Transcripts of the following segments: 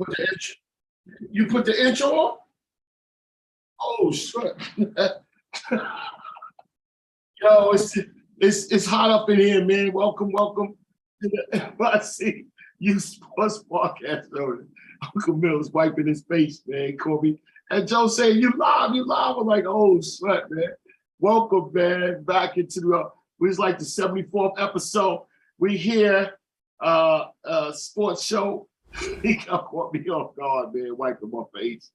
put the intro. You put the intro on? Oh shit! Yo, it's hot up in here, man. Welcome to the NYC Youth Sports Podcast. Uncle Mills wiping his face, man. Corby and Joe saying, "You live." I'm like, "Oh shit, man." Welcome, man, back into the. It's like the 74th episode. We here, sports show. He caught me off guard, man. Wiping my face.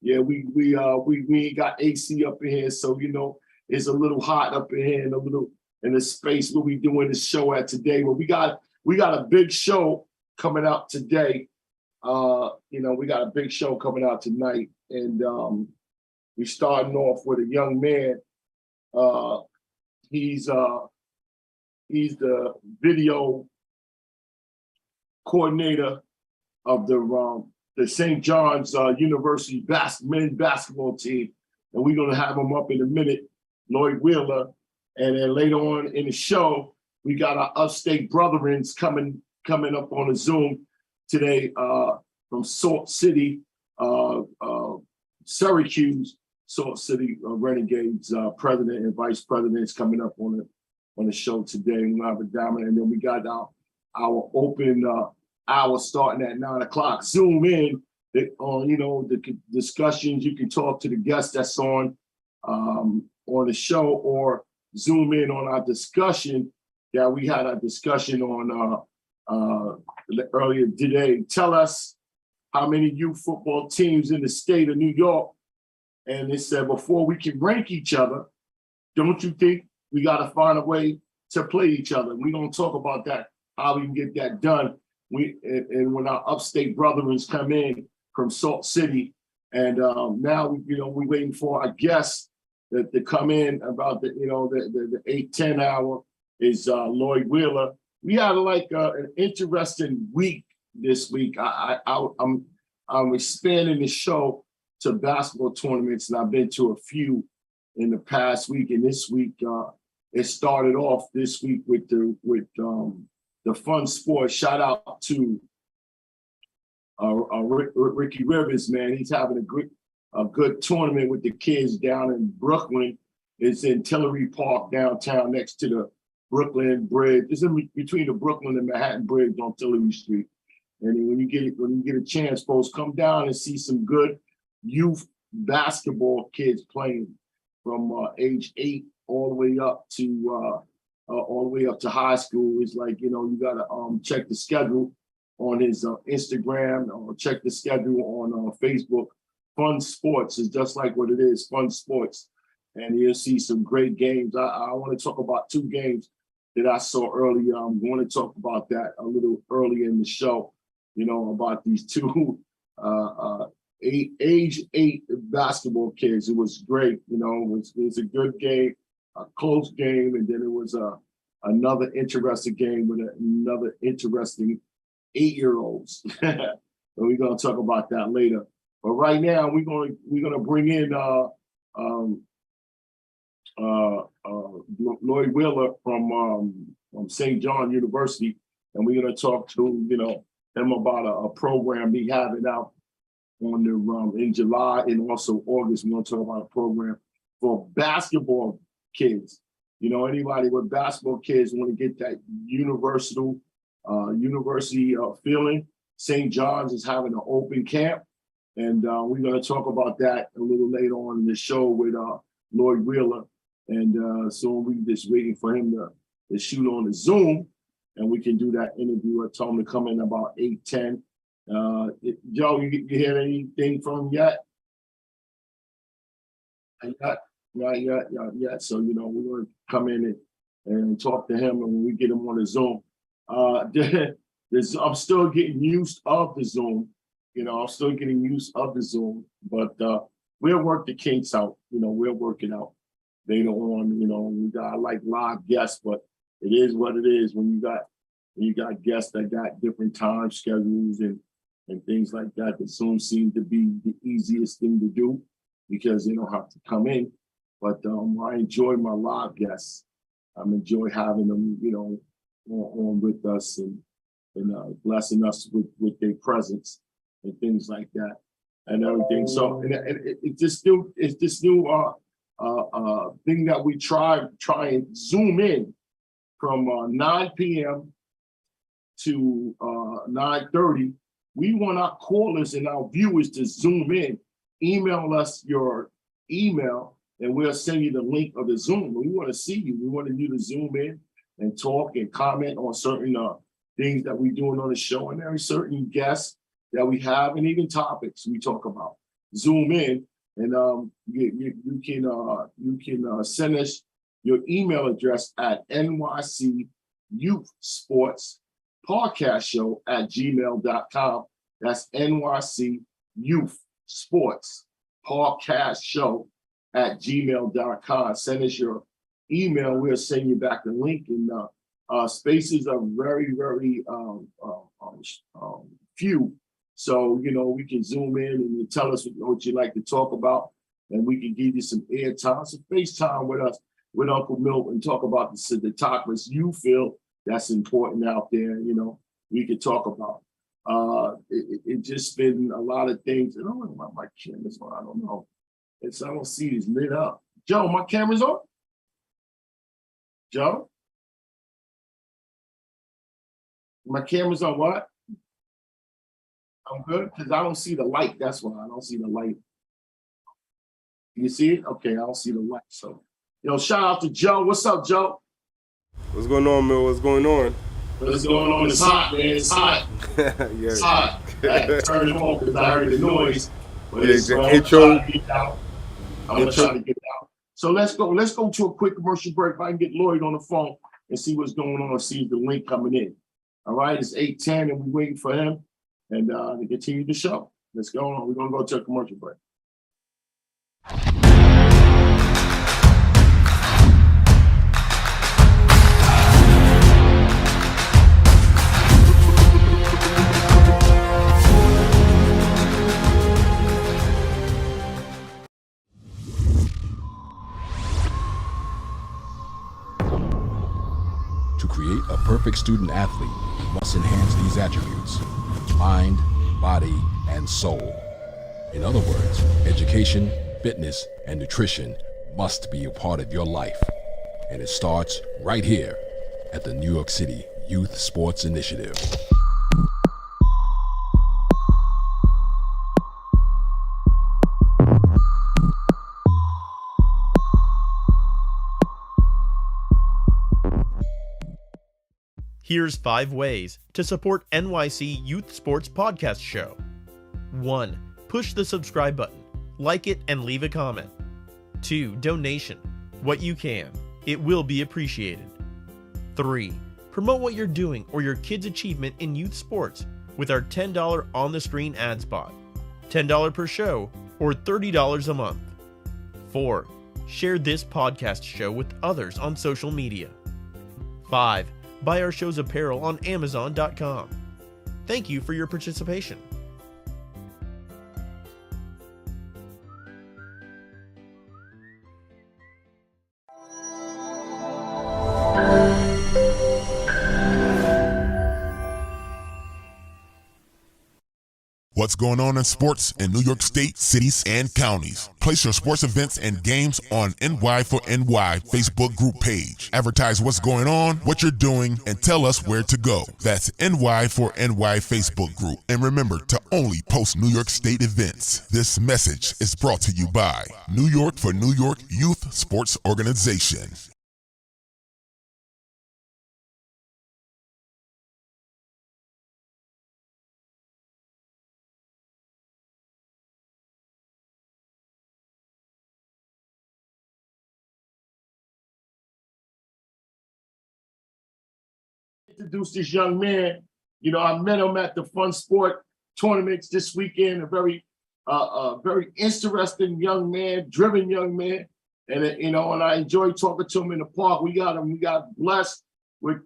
Yeah, we ain't got AC up in here, so you know it's a little hot up in here and a little in the space where we doing this show at today. But we got a big show coming out today. We got a big show coming out tonight, and we starting off with a young man. He's the video coordinator of the St. John's University men's basketball team, and we're gonna have him up in a minute, Lloyd Wheeler, and then later on in the show, we got our upstate brethrens coming up on a Zoom today from Salt City, Syracuse, Salt City Renegades president and vice presidents coming up on the show today. We'll have a diamond, and then we got our open hour starting at 9 o'clock. Zoom in on the discussions. You can talk to the guest that's on the show, or zoom in on our discussion. Yeah, we had a discussion on earlier today. Tell us how many youth football teams in the state of New York. And it said, before we can rank each other, don't you think we got to find a way to play each other? We don't talk about that, how we can get that done. And when our upstate brethren come in from Salt City, and now we're waiting for our guests to come in about the 8-10 hour is Lloyd Wheeler. We had an interesting week this week. I'm expanding the show to basketball tournaments, and I've been to a few in the past week. And this week, it started off this week with the fun sports. Shout out to Ricky Rivers, man. He's having a good tournament with the kids down in Brooklyn. It's in Tillery Park downtown, next to the Brooklyn Bridge. It's in between the Brooklyn and Manhattan Bridge on Tillery Street. And when you get a chance, folks, come down and see some good youth basketball kids playing from age 8 all the way up to high school. It's like, you gotta check the schedule on his Instagram, or check the schedule on Facebook. Fun Sports is just like what it is, Fun Sports. And you'll see some great games. I want to talk about 2 games that I saw earlier. I'm going to talk about that a little early in the show, about these 2 age 8 basketball kids. It was great. It was a good game, a close game, and then it was another interesting game with another interesting 8-year-olds. So we're gonna talk about that later. But right now we're gonna bring in Lloyd Wheeler from St. John University, and we're gonna talk to him about a program he having out on in July and also August. We're gonna talk about a program for basketball kids. Anybody with basketball kids want to get that university feeling. St. John's is having an open camp, and we're going to talk about that a little later on in the show with Lloyd Wheeler. And so we just waiting for him to shoot on the Zoom, and we can do that interview. I told him to come in about 8-10. Joe, you hear anything from him yet? Yeah. So, we're going to come in and talk to him, and when we get him on the Zoom. I'm still getting used of the Zoom. But we'll work the kinks out. We'll work it out later on. We got live guests, but it is what it is when you got guests that got different time schedules and things like that. The Zoom seems to be the easiest thing to do because they don't have to come in. But I enjoy my live guests. I enjoy having them, on with us and blessing us with their presence. and things like that and everything. So and it's this new thing that we try and zoom in from 9 p.m. to 9:30. We want our callers and our viewers to zoom in. Email us your email, and we'll send you the link of the Zoom. We want to see you. We want you to zoom in and talk and comment on certain things that we're doing on the show, and there are certain guests that we have, and even topics we talk about. Zoom in, and you can send us your email address at NYC Youth Sports Podcast Show at gmail.com. That's NYC Youth Sports Podcast Show at gmail.com. Send us your email. We'll send you back the link. And spaces are very, very few. So, we can zoom in and you tell us what you'd like to talk about, and we can give you some airtime, some FaceTime with us, with Uncle Milt, and talk about the topics you feel that's important out there, we could talk about. It just been a lot of things. I don't know my camera's on. I don't know. I don't see it's lit up. Joe, my camera's on? Joe? My camera's on what? I'm good? Because I don't see the light. That's why I don't see the light. You see it? Okay, I don't see the light. So, shout out to Joe. What's up, Joe? What's going on, Mill? What's going on? What's going on? It's hot, man. It's hot. Yeah. It's hot. I had to turn it on because I heard the noise. But yeah, it's the I'm intro. trying to get out. I'm going to try to get out. So let's go. Let's go to a quick commercial break. If I can get Lloyd on the phone and see what's going on, see the link coming in. All right, it's 8:10 and we're waiting for him and to continue the show. Let's go on. We're going to go to a commercial break. To create a perfect student athlete, you must enhance these attributes: mind, body, and soul. In other words, education, fitness, and nutrition must be a part of your life. And it starts right here at the New York City Youth Sports Initiative. Here's 5 ways to support NYC Youth Sports Podcast Show. 1. Push the subscribe button, like it, and leave a comment. 2. Donation. What you can. It will be appreciated. 3. Promote what you're doing or your kid's achievement in youth sports with our $10 on-the-screen ad spot. $10 per show or $30 a month. 4. Share this podcast show with others on social media. 5. Buy our show's apparel on Amazon.com. Thank you for your participation. What's going on in sports in New York State, cities, and counties? Place your sports events and games on NY4NY Facebook group page. Advertise what's going on, what you're doing, and tell us where to go. That's NY4NY Facebook group. And remember to only post New York State events. This message is brought to you by New York for New York Youth Sports Organization. Introduce this young man. I met him at the Fun Sport tournaments this weekend. A very interesting young man, driven young man, and and I enjoyed talking to him in the park. We got blessed with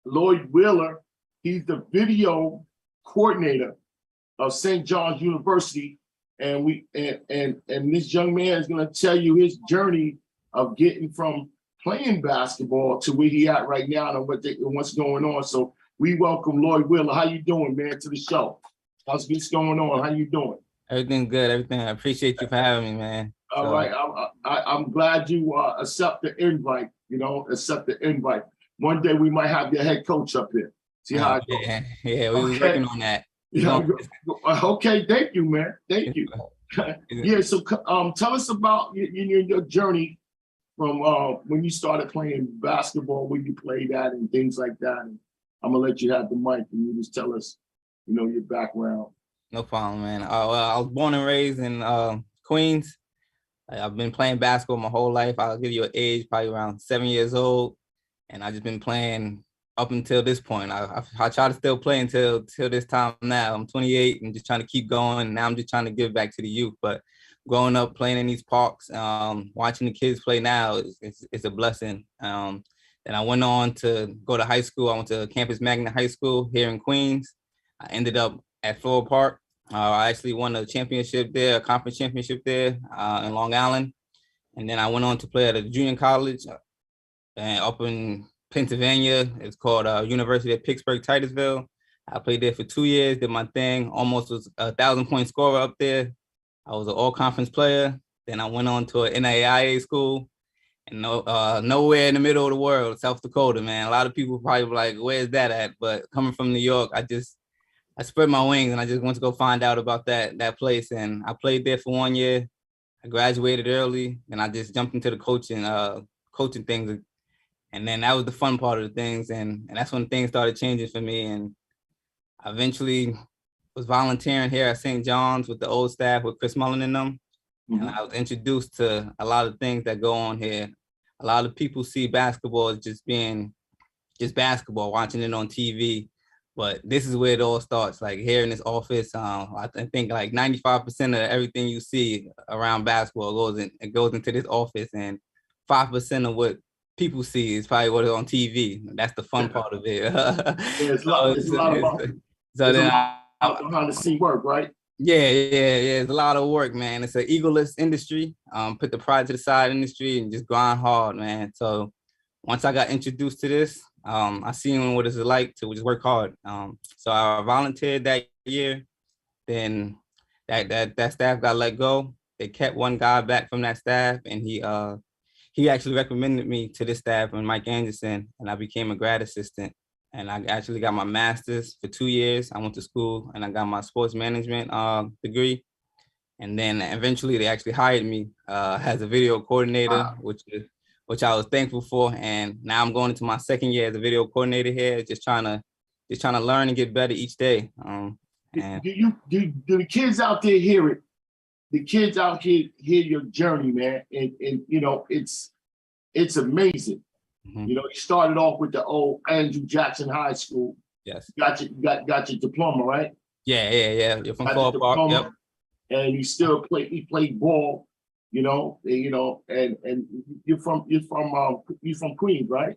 Lloyd Wheeler. He's the video coordinator of St. John's University, and this young man is going to tell you his journey of getting from playing basketball to where he at right now and what's going on. So we welcome Lloyd Wheeler. How you doing, man, to the show? How's this going on? How you doing? Everything good. Everything. I appreciate you for having me, man. All right. I'm glad you accept the invite. Accept the invite. One day we might have your head coach up here. See how it goes. Yeah, we was working on that. Okay. Thank you, man. Thank you. Yeah. So, tell us about your journey from when you started playing basketball, where you played at, and things like that. And I'm gonna let you have the mic, and you just tell us, your background. No problem, man. Well, I was born and raised in Queens. I've been playing basketball my whole life. I'll give you an age, probably around 7 years old, and I've just been playing up until this point. I try to still play until this time now. I'm 28 and just trying to keep going. Now I'm just trying to give back to the youth. But growing up playing in these parks, watching the kids play now is a blessing. And I went on to go to high school. I went to Campus Magnet High School here in Queens. I ended up at Floral Park. I actually won a championship there, a conference championship there in Long Island. And then I went on to play at a junior college up in Pennsylvania. It's called University of Pittsburgh, Titusville. I played there for 2 years, did my thing, almost was a 1,000-point scorer up there. I was an all-conference player. Then I went on to an NAIA school, and nowhere in the middle of the world, South Dakota, man. A lot of people probably be like, where's that at? But coming from New York, I spread my wings and I just went to go find out about that place. And I played there for 1 year. I graduated early, and I just jumped into the coaching things. And then that was the fun part of the things. And that's when things started changing for me. And I eventually was volunteering here at St. John's with the old staff, with Chris Mullen and them. Mm-hmm. And I was introduced to a lot of things that go on here. A lot of people see basketball as just being just basketball, watching it on TV. But this is where it all starts. Like here in this office, I think like 95% of everything you see around basketball goes into this office, and 5% of what people see is probably what is on TV. That's the fun part of it. It's a lot about behind the scene work, right? Yeah. It's a lot of work, man. It's an egoless industry. Put the pride to the side industry and just grind hard, man. So once I got introduced to this, I seen what it's like to just work hard. So I volunteered that year. Then that staff got let go. They kept one guy back from that staff, and he actually recommended me to this staff and Mike Anderson, and I became a grad assistant. And I actually got my master's for 2 years. I went to school and I got my sports management degree. And then eventually they actually hired me as a video coordinator, which I was thankful for. And now I'm going into my second year as a video coordinator here, just trying to learn and get better each day. Do the kids out there hear it? The kids out here hear your journey, man, and it's amazing. Mm-hmm. You started off with the old Andrew Jackson High School. Yes. Got your diploma, right? Yeah. You're from Floral Park. Yep. And he still played ball, and you're from Queens, right?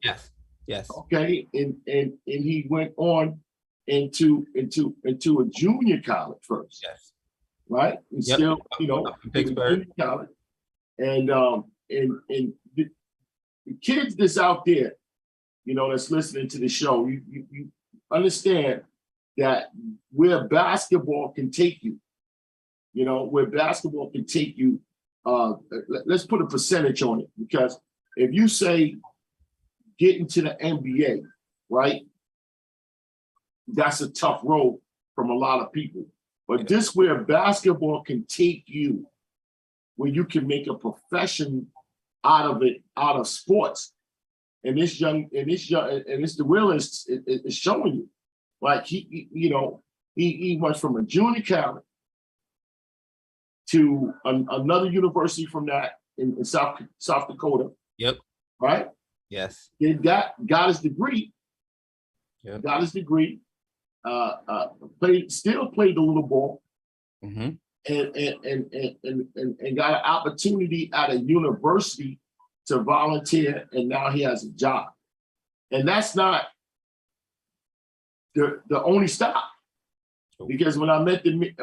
Yes. Okay. And he went on into a junior college first. Yes. Right? And still, Pittsburgh college. And the kids that's out there, that's listening to the show, you understand that where basketball can take you, let's put a percentage on it, because if you say get into the NBA, right, that's a tough road from a lot of people. But this where basketball can take you, where you can make a profession out of sports. And this the Will is showing you. Like he went from a junior college to another university from that in South Dakota. Yep. Right? Yes. He got his degree. Yep. Got his degree. Still played a little ball. Mm-hmm. And got an opportunity at a university to volunteer, and now he has a job. And that's not the only stop. Because when I met the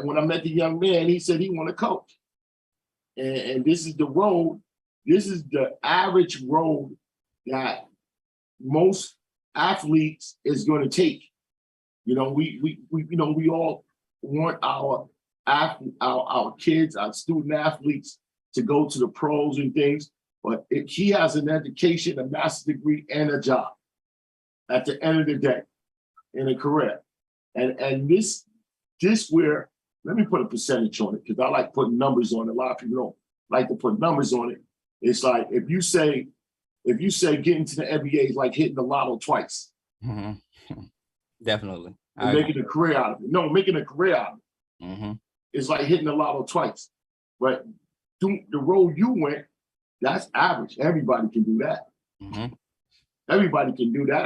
young man, he said he want to coach. And this is the road, this is the average road that most athletes is going to take. We all want our kids, our student athletes to go to the pros and things, but if he has an education, a master's degree, and a job at the end of the day in a career. And this where, let me put a percentage on it, because I like putting numbers on it. A lot of people don't like to put numbers on it. It's like if you say getting to the NBA is like hitting the lotto twice. Mm-hmm. Definitely. And making a career out of it. No, making a career out of it. Mm-hmm. It's like hitting the lotto twice. But the road you went, that's average. Everybody can do that. Mm-hmm. Everybody can do that.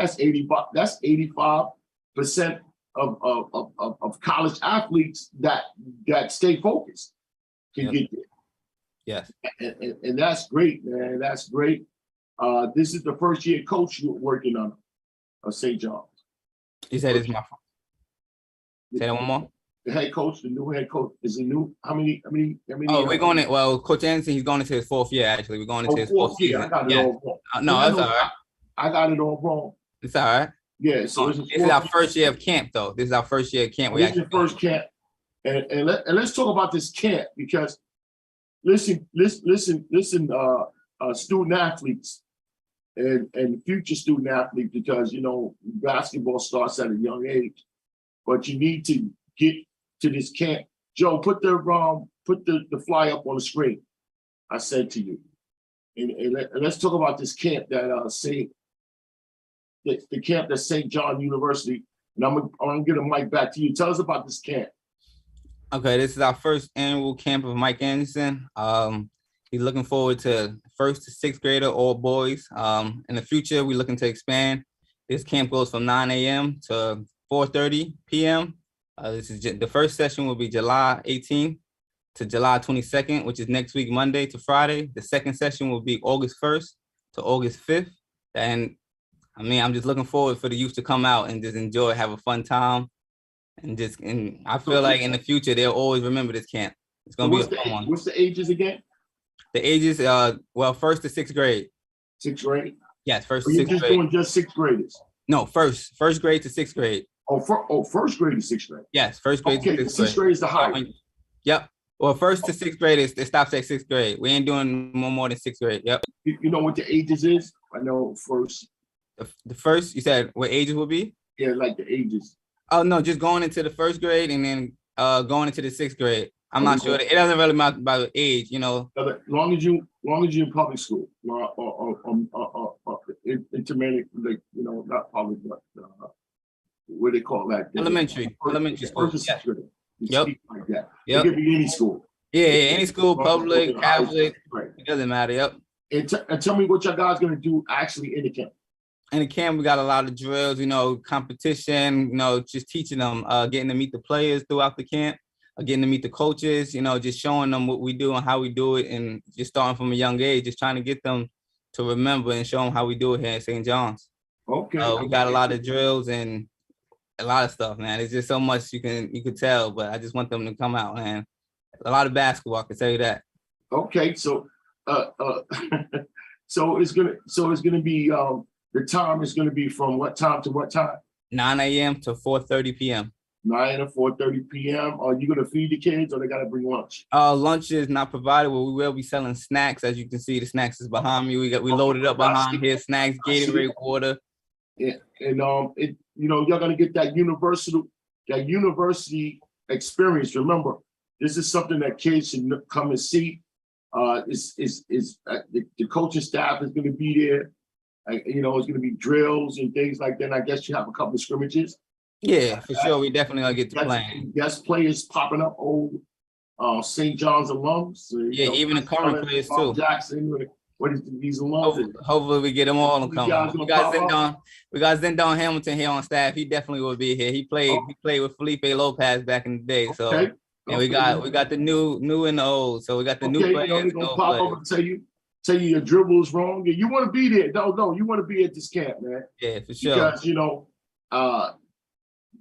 That's 85% of college athletes that stay focused can get there. Yes. And that's great, man. That's great. This is the first year coach you're working on St. John's. You said it's my fault. Say that one more. The head coach, the new head coach, is a new. How many? Oh, we're going in. Well, Coach Anderson, he's going into his 4th year. Actually, we're going into his 4th year. season. I got it all wrong. No, that's all right. I got it all wrong. It's all right. Yeah. So this is our first year of camp, though. This is our first year of camp. This is the first camp, and let's talk about this camp, because listen, student athletes and future student athletes, because basketball starts at a young age, but you need to get to this camp. Joe, put the fly up on the screen. I said to you, and let's talk about this camp that the camp at St. John University. And I'm gonna get a mic back to you. Tell us about this camp. Okay, this is our first annual camp of Mike Anderson. He's looking forward to 1st to 6th grader, all boys. In the future, we're looking to expand. This camp goes from 9 a.m. to 4:30 p.m. This is the first session will be July 18th to July 22nd, which is next week, Monday to Friday. The second session will be August 1st to August 5th. And I'm just looking forward for the youth to come out and just enjoy, have a fun time. And I feel like in the future, they'll always remember this camp. It's going to be a fun one. What's the ages again? The ages, 1st to 6th grade. 6th grade? Yes, 1st to 6th grade. You're just doing just 6th graders? No, first grade to 6th grade. First grade to 6th grade. Yes, first grade to 6th grade. 6th grade is the high. Yep. Well, 1st to 6th grade it stops at 6th grade. We ain't doing more than 6th grade. Yep. You know what the ages is? I know first. The first, you said what ages will be? Yeah, like the ages. Oh no, just going into the 1st grade and then going into the 6th grade. I'm not sure. It doesn't really matter about age, As long as you're in public school or intermediate, not public, but what they call that? Elementary school. Yeah. Yep. Like that. Yep. It could be any school. Yeah, any school, public, Catholic. Right. It doesn't matter. Yep. And tell me what your guys gonna do actually in the camp. In the camp, we got a lot of drills, competition, just teaching them, getting to meet the players throughout the camp, getting to meet the coaches, just showing them what we do and how we do it, and just starting from a young age, just trying to get them to remember and show them how we do it here at St. John's. Okay. We got a lot of drills and a lot of stuff, man. It's just so much you could tell, but I just want them to come out, man. A lot of basketball, I can tell you that. Okay, so so it's gonna be the time is gonna be from what time to what time? 9 a.m. to 4:30 p.m. 9 to 4:30 p.m. Are you gonna feed the kids or they gotta bring lunch? Lunch is not provided, but we will be selling snacks. As you can see, the snacks is behind me. We loaded up behind here, snacks, Gatorade, water. Yeah, and y'all gonna get that university experience. Remember, this is something that kids should come and see. The coaching staff is gonna be there. It's gonna be drills and things like that. And I guess you have a couple of scrimmages. Yeah, for sure. We definitely gonna get to playing. Guest players popping up, old St. John's alums. Even the current players too. Jackson, what is these alums? Hopefully we get them all to come. We got Zendon Hamilton here on staff. He definitely will be here. He played with Felipe Lopez back in the day. So and we got the new and the old. So we got the new players. They're gonna pop up and tell you your dribble is wrong. Yeah, you want to be there. No, you want to be at this camp, man. Yeah, for sure. Because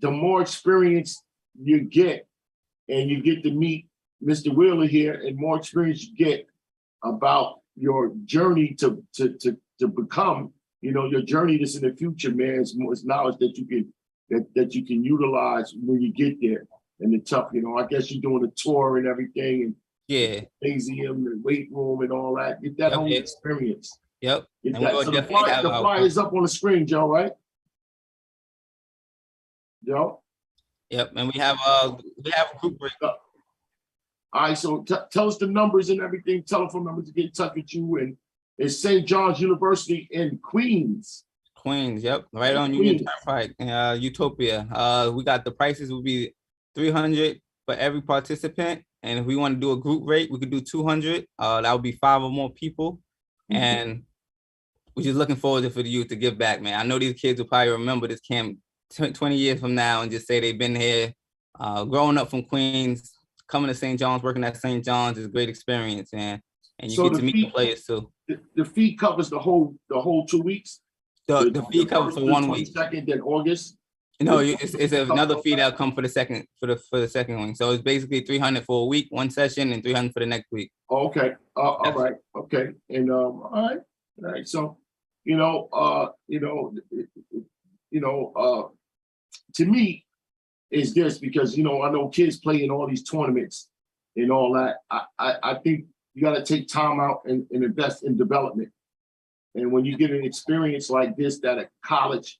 the more experience you get, and you get to meet Mr. Wheeler here, and more experience you get about your journey to become, your journey that's in the future, man, is knowledge that you can utilize when you get there. and the tough, I guess you're doing a tour and everything, and Yeah. gymnasium, the weight room, and all that. Get that whole experience. Yep. Get And we that. will So definitely have the our flyer is up on the screen, Joe, right? Joe? Yep. And we have a group break. All right, so tell us the numbers and everything, telephone numbers to get in touch with you. And it's St. John's University in Queens. Queens, yep, right on Queens. Union Turnpike, Utopia. We got the prices will be $300 for every participant, and if we want to do a group rate, we could do $200. That would be 5 or more people, and we're just looking forward for the youth to give back, man. I know these kids will probably remember this camp 20 years from now and just say they've been here, growing up from Queens, coming to St. John's, working at St. John's is a great experience, man. And you get to meet the players too. The fee covers the whole 2 weeks. The fee covers for 1 week. 22nd, then August. No, it's another fee that'll come for the second one. So it's basically $300 for a week, one session, and $300 for the next week. Okay. All right. Okay. And all right. So, to me, is this because I know kids play in all these tournaments and all that. I think you got to take time out and invest in development. And when you get an experience like this, that a college,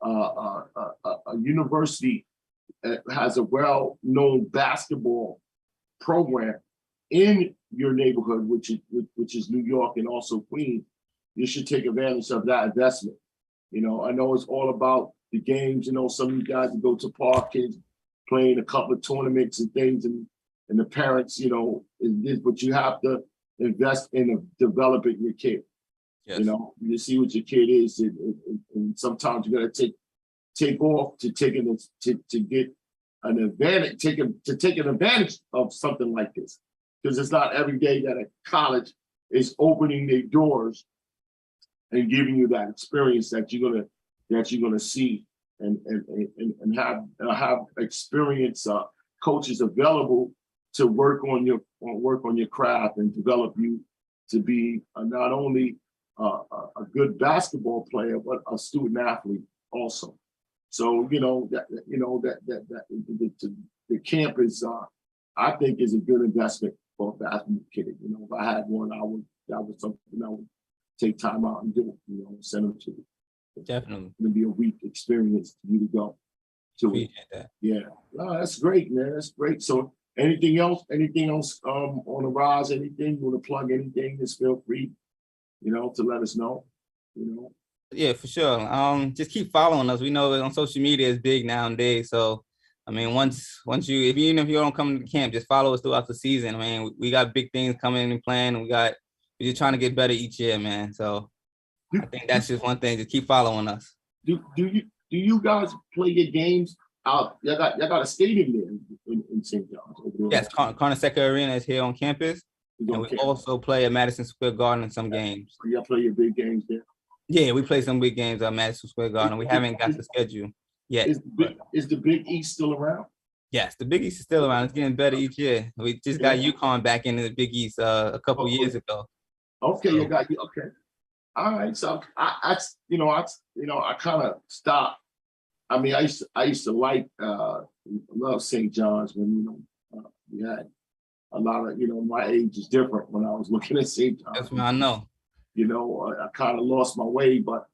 a university has a well-known basketball program in your neighborhood, which is New York and also Queens, you should take advantage of that investment. I know it's all about the games. Some of you guys that go to park kids playing a couple of tournaments and things, and the parents, but you have to invest in developing your kid. Yes. You see what your kid is, and sometimes you got to take off to get an advantage, take an advantage of something like this, because it's not every day that a college is opening their doors and giving you that experience that you're gonna see and have experienced coaches available to work on your craft and develop you to be not only a good basketball player, but a student athlete also. So the camp is I think is a good investment for a basketball kid. If I had one, that was something I would take time out and do. Send them to. Definitely. It's gonna be a week experience for you to go to. Appreciate that. Yeah, that's great, man. That's great. So anything else on the rise? Anything you want to plug? Anything? Just feel free. To let us know, Yeah, for sure. Just keep following us. We know on social media is big nowadays. So, I mean, once you, even if you don't come to the camp, just follow us throughout the season. I mean, we got big things coming and planned. And we're just trying to get better each year, man. So I think that's just one thing. Just keep following us. Do you guys play your games out? Y'all got a stadium there in St. John's. Yes, Carnesecca Arena is here on campus. And we also play at Madison Square Garden in some games. Y'all play your big games there? Yeah, we play some big games at Madison Square Garden. We haven't got the schedule yet. Is the Big East still around? Yes, the Big East is still around. It's getting better each year. We just got UConn back into the Big East a couple years ago. Okay, you got you. Okay, all right. So I kind of stopped. I mean, I used to like love St. John's when we had a lot of my age is different when I was looking at St. John's. That's what I know. I kind of lost my way, but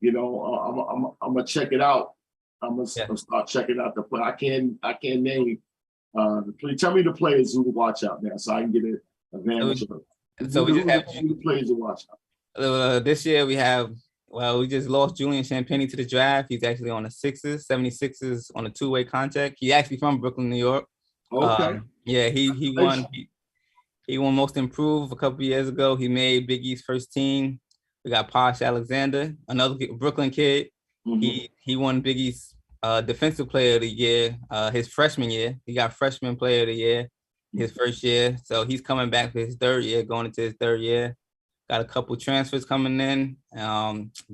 I'm gonna check it out. I'm gonna start checking out the play. I can't name the play. Tell me the players who to watch out now, so I can get an advantage of it. So we just have the players to watch out. This year we just lost Julian Champagnie to the draft. He's actually on the 76ers on a two-way contract. He's actually from Brooklyn, New York. Okay. He won. He won Most Improved a couple years ago. He made Big East first team. We got Posh Alexander, another Brooklyn kid. Mm-hmm. He won Big East Defensive Player of the Year his freshman year. He got Freshman Player of the Year his first year. So he's coming back for his third year, going into his third year. Got a couple transfers coming in.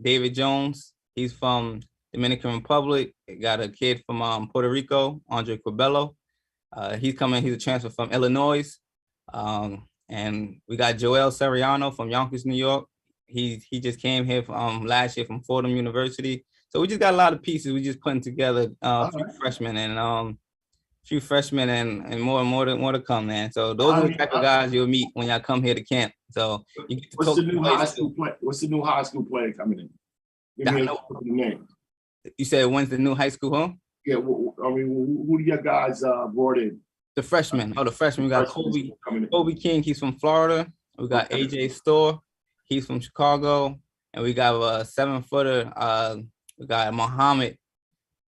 David Jones, he's from Dominican Republic. Got a kid from Puerto Rico, Andre Corbello. He's coming. He's a transfer from Illinois. And we got Joel Seriano from Yonkers, New York. He just came here from last year from Fordham University. So we just got a lot of pieces. We just putting together few freshmen and few freshmen and more to come, man. So those are the type of guys you'll meet when y'all come here to camp. So you get to What's talk the to new players high too. school play? What's the new high school player coming in? Give me a name. You said when's the new high school home? Yeah, I mean, who do your guys brought in? The freshmen. Oh, the freshmen. We got Kobe King. He's from Florida. We got AJ Store. He's from Chicago. And we got a 7-footer. We got Muhammad.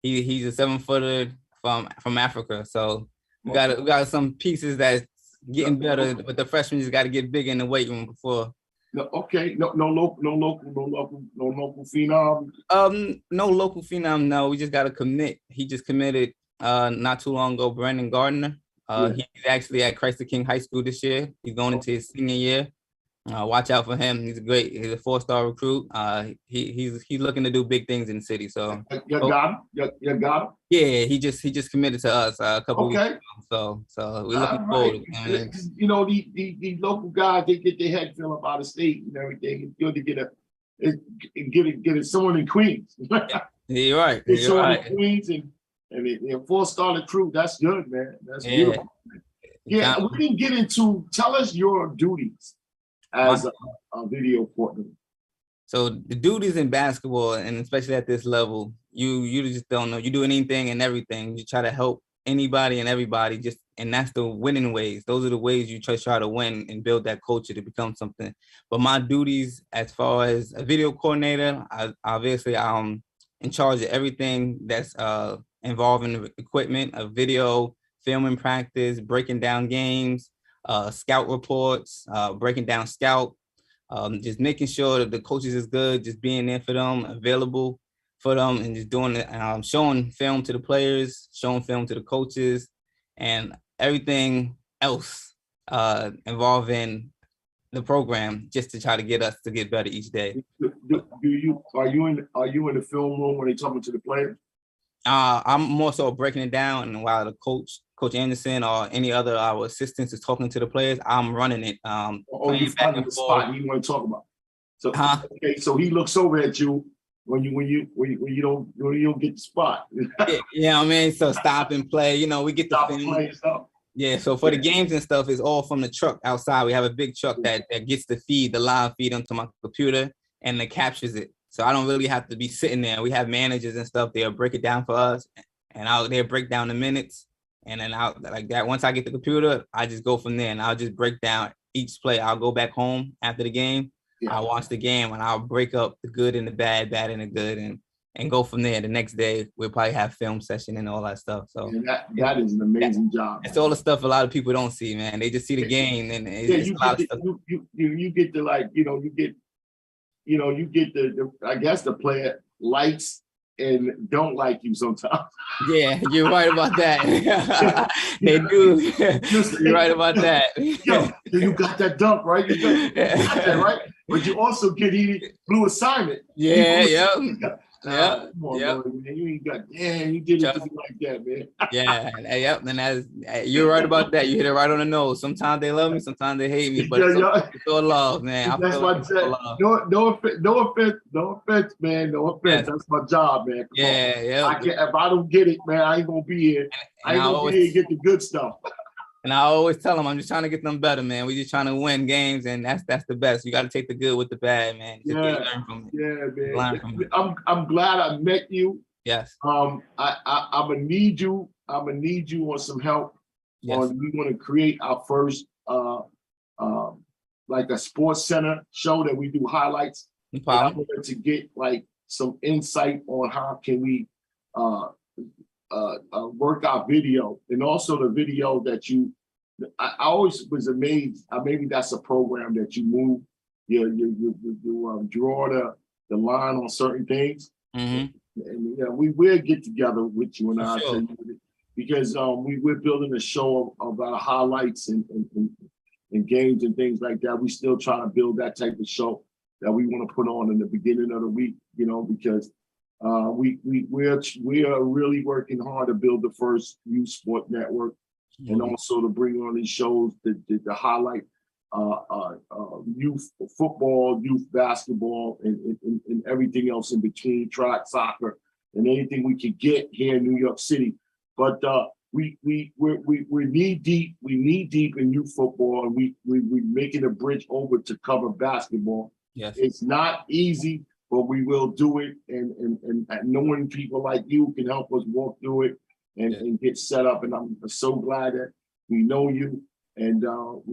He's a 7-footer from Africa. So we got some pieces that's getting better, but the freshmen just got to get big in the weight room before. No local phenom. No local phenom. No, we just got to commit. He just committed not too long ago. Brandon Gardner. He's actually at Christ the King High School this year. He's going into his senior year. Watch out for him. He's a 4-star recruit. He's looking to do big things in the city. So you got him. Yeah, he just committed to us a couple weeks ago. So we're looking forward. You know, the local guys, they get their head filled up out of state and everything. It's good to get someone in Queens. You're right. In Queens and a 4-star recruit. That's good, man. That's beautiful. Yeah, we didn't get into. Tell us your duties as a video coordinator. So the duties in basketball, and especially at this level, you just don't know. You do anything and everything. You try to help anybody and everybody, and that's the winning ways. Those are the ways you try to win and build that culture to become something. But my duties as far as a video coordinator, I'm in charge of everything that's involving the equipment, of video, filming practice, breaking down games, scout reports, breaking down scout, just making sure that the coaches is good, just being there for them, available for them, and just doing it, showing film to the players, showing film to the coaches, and everything else involving the program, just to try to get us to get better each day. Are you in the film room when they're talking to the players? I'm more so breaking it down, and while the Coach Anderson or any other our assistants is talking to the players, I'm running it. You find the spot you want to talk about. So okay, so he looks over at you when you don't get the spot. Yeah, I mean, so stop and play. You know, we get the film. Yeah, so for the games and stuff, it's all from the truck outside. We have a big truck that gets the live feed onto my computer, and it captures it. So I don't really have to be sitting there. We have managers and stuff. They'll break it down for us, and they'll break down the minutes. And then like that. Once I get the computer, I just go from there, and I'll just break down each play. I'll go back home after the game. Yeah. I'll watch the game, and I'll break up the good and the bad and the good, and go from there. The next day, we'll probably have film session and all that stuff. So that is an amazing job. It's all the stuff a lot of people don't see, man. They just see the game, and you get the like, you get the I guess the player likes and don't like you sometimes. Yeah, you're right about that. They do. You're right about that. Yo, you got that dunk, right? You got that, right? But you also get blue assignment. Yeah. Come on, Lloyd, man. You did it like that, man. Yep. And you're right about that. You hit it right on the nose. Sometimes they love me, sometimes they hate me, but it's all love, man. That's my job. No offense, man. No offense. Yeah. That's my job, man. If I don't get it, man, I ain't gonna be here. I ain't gonna be here to get the good stuff. And I always tell them, I'm just trying to get them better, man. We just trying to win games, and that's the best. You got to take the good with the bad, man. Learn from it. Yeah, man. I'm glad I met you. Yes. I'm gonna need you. I'm gonna need you on some help. Yes. We want to create our first like a sports center show that we do highlights. No problem. I wanted to get like some insight on how can we work our video, and also the video that I always was amazed. Maybe that's a program that you move, you draw the line on certain things. Mm-hmm. And we will get together with you, and I'll tell you, because we're building a show about highlights and games and things like that. We still trying to build that type of show that we want to put on in the beginning of the week, because we are really working hard to build the first youth sport network, and also to bring on these shows to highlight youth football, youth basketball, and everything else in between, track, soccer, and anything we could get here in New York City. But we're knee deep. We knee deep in youth football, and we're making a bridge over to cover basketball. Yes. It's not easy, but we will do it. And knowing people like you can help us walk through it and get set up. And I'm so glad that we know you. And and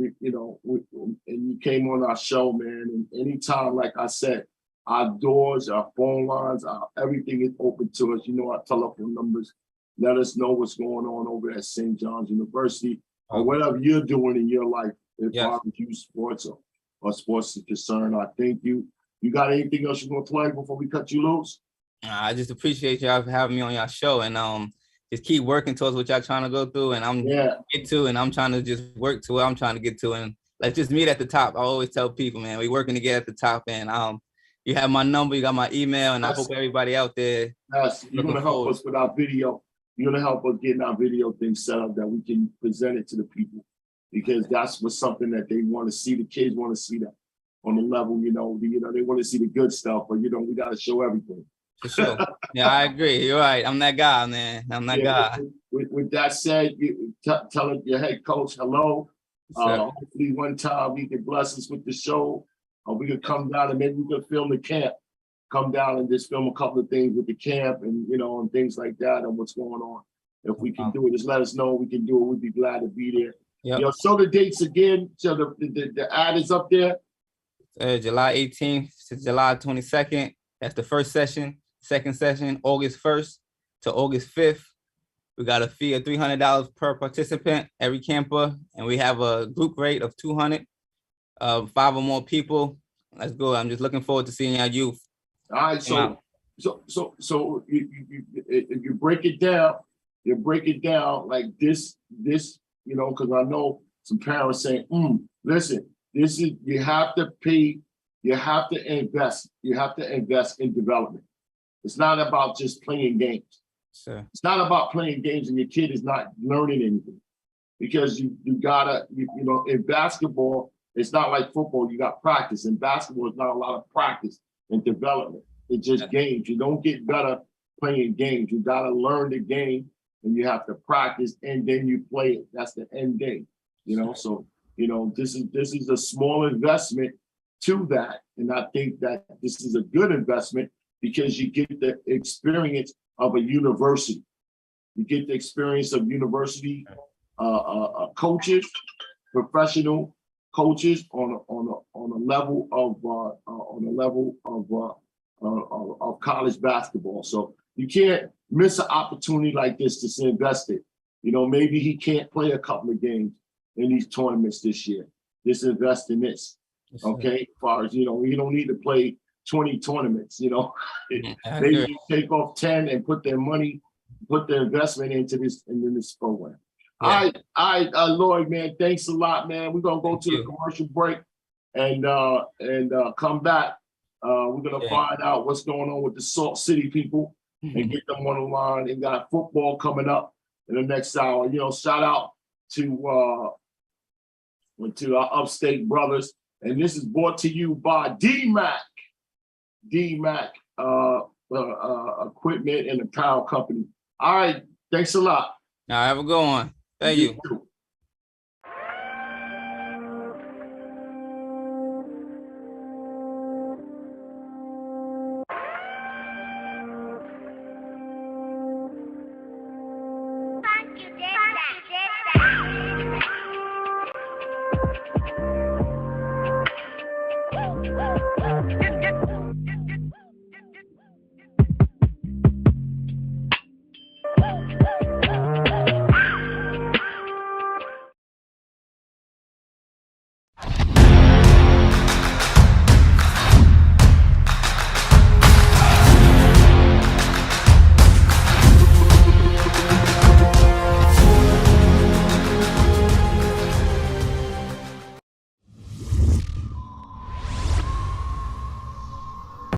you came on our show, man. And anytime, like I said, our doors, our phone lines, everything is open to us. You know, our telephone numbers. Let us know what's going on over at St. John's University or whatever you're doing in your life, if barbecue sports or sports is concerned. I thank you. You got anything else you want to plug before we cut you loose? I just appreciate y'all for having me on your show, and just keep working towards what y'all trying to go through, and I'm trying to just work to where I'm trying to get to, and let's just meet at the top. I always tell people, man, we working to get at the top, and you have my number, you got my email, and I hope everybody out there. Yes, you're gonna help us with our video. You're gonna help us getting our video thing set up that we can present it to the people, because that's what's something that they want to see. The kids want to see that on the level, they want to see the good stuff, but we got to show everything. For sure. Yeah, I agree. You're right. I'm that guy, man. I'm that guy. With that said, tell your head coach hello. Hopefully one time he can bless us with the show. We could come down and maybe we could film the camp. Come down and just film a couple of things with the camp and and things like that and what's going on. If we can do it, just let us know. We can do it. We'd be glad to be there. Yep. Show the dates again. So the ad is up there. July 18th to July 22nd. That's the first session. Second session, August 1st to August 5th. We got a fee of $300 per participant, every camper, and we have a group rate of 200, 5 or more people. Let's go. I'm just looking forward to seeing our youth. All right, so you break it down, like this, because I know some parents saying, listen, this is, you have to invest in development. It's not about just playing games. Sure. It's not about playing games and your kid is not learning anything, because you gotta, in basketball, it's not like football, you got practice. In basketball, it's not a lot of practice and development. It's just games. You don't get better playing games. You got to learn the game and you have to practice and then you play it. That's the end game, So, this is a small investment to that. And I think that this is a good investment because you get the experience of a university. You get the experience of university coaches, professional coaches on a level of college basketball. So you can't miss an opportunity like this to invest it. Maybe he can't play a couple of games in these tournaments this year. Just invest in this. Okay, as far as you don't need to play 20 tournaments. Maybe you take off 10 and put their investment into this program. All right, Lloyd, man, thanks a lot, man. We're gonna go to the commercial break and come back. We're gonna find out what's going on with the Salt City people and get them on the line. They got football coming up in the next hour. Shout out to our upstate brothers, and this is brought to you by D-Mac Equipment and Apparel Company. All right, thanks a lot. Now have a good one. Thank you.